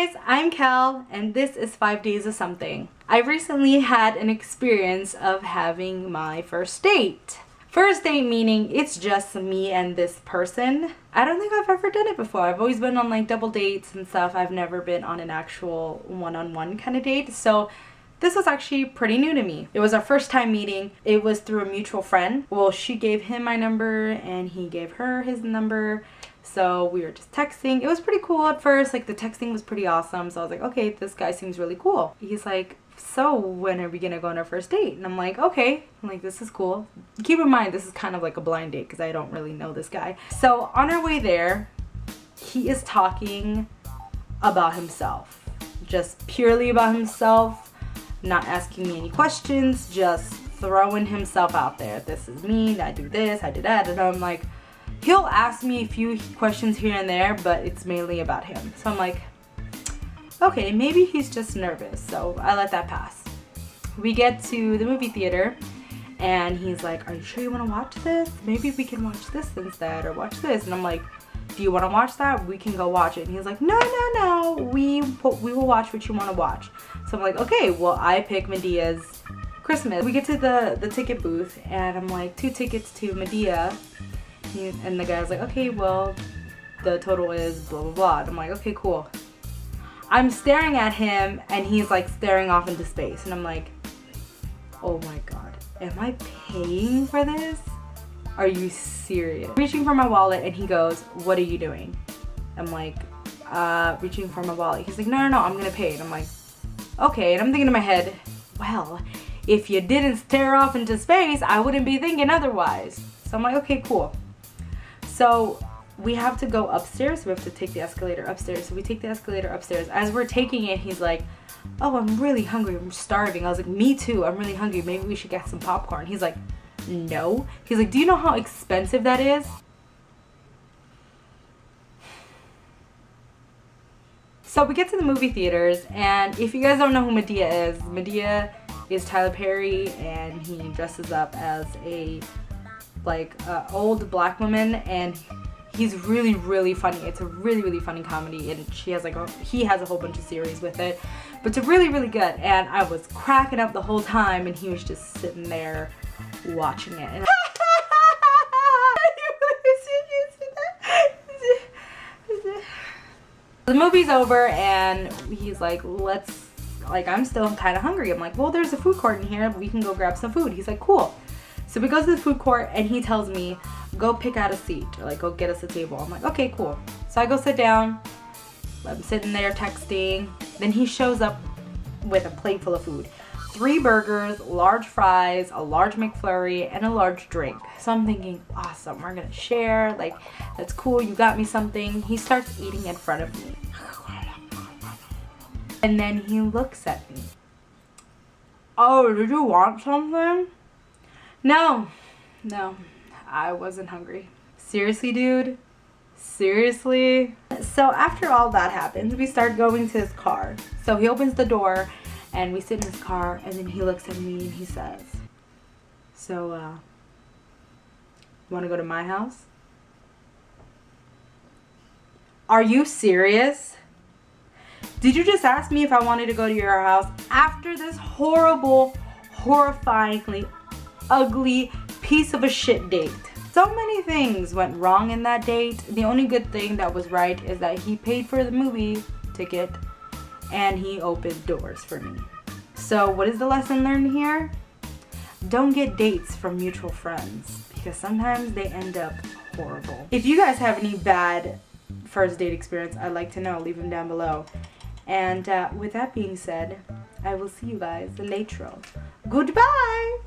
guys, I'm Kel and this is 5 Days of Something. I recently had an experience of having my first date. First date meaning it's just me and this person. I don't think I've ever done it before. I've always been on like double dates and stuff. I've never been on an actual one-on-one kind of date. So this was actually pretty new to me. It was our first time meeting. It was through a mutual friend. Well, she gave him my number and he gave her his number. So we were just texting. It was pretty cool at first. Like the texting was pretty awesome. So I was like, okay, this guy seems really cool. He's like, so when are we gonna go on our first date? And I'm like, okay. I'm like, this is cool. Keep in mind, this is kind of like a blind date because I don't really know this guy. So on our way there, he is talking about himself. Just purely about himself. Not asking me any questions. Just throwing himself out there. This is me. I do this. I do that. And I'm like, he'll ask me a few questions here and there, but it's mainly about him. So I'm like, okay, maybe he's just nervous. So I let that pass. We get to the movie theater and he's like, are you sure you want to watch this? Maybe we can watch this instead or watch this. And I'm like, do you want to watch that? We can go watch it. And he's like, no. We will watch what you want to watch. So I'm like, okay, well, I pick Medea's Christmas. We get to the ticket booth and I'm like, 2 tickets to Medea. And the guy's like, okay, well, the total is blah, blah, blah. And I'm like, okay, cool. I'm staring at him and he's like staring off into space. And I'm like, oh my God, am I paying for this? Are you serious? Reaching for my wallet and he goes, what are you doing? I'm like, reaching for my wallet. He's like, no, I'm gonna pay it. I'm like, okay. And I'm thinking in my head, well, if you didn't stare off into space, I wouldn't be thinking otherwise. So I'm like, okay, cool. So we have to go upstairs. We have to take the escalator upstairs. So we take the escalator upstairs. As we're taking it, he's like, oh, I'm really hungry. I'm starving. I was like, me too. I'm really hungry. Maybe we should get some popcorn. He's like, no. He's like, do you know how expensive that is? So we get to the movie theaters. And if you guys don't know who Medea is Tyler Perry. And he dresses up as a old black woman, and he's really funny. It's a really funny comedy, and he has a whole bunch of series with it, but it's really good. And I was cracking up the whole time and he was just sitting there watching it. And the movie's over and he's like, I'm still kind of hungry. I'm like, well, there's a food court in here, we can go grab some food. He's like, cool. So we go to the food court and he tells me, go pick out a seat, or go get us a table. I'm like, okay, cool. So I go sit down. I'm sitting there texting. Then he shows up with a plate full of food. 3 burgers, large fries, a large McFlurry, and a large drink. So I'm thinking, awesome, we're gonna share. That's cool, you got me something. He starts eating in front of me. And then he looks at me. Oh, did you want something? No, I wasn't hungry. Seriously, dude? Seriously? So after all that happens, we start going to his car. So he opens the door and we sit in his car and then he looks at me and he says, so, you wanna go to my house? Are you serious? Did you just ask me if I wanted to go to your house after this horrible, horrifyingly ugly piece of a shit date? So many things went wrong in that date. The only good thing that was right is that he paid for the movie ticket and he opened doors for me. So what is the lesson learned here? Don't get dates from mutual friends because sometimes they end up horrible. If you guys have any bad first date experience, I'd like to know. Leave them down below. And with that being said, I will see you guys later. Goodbye!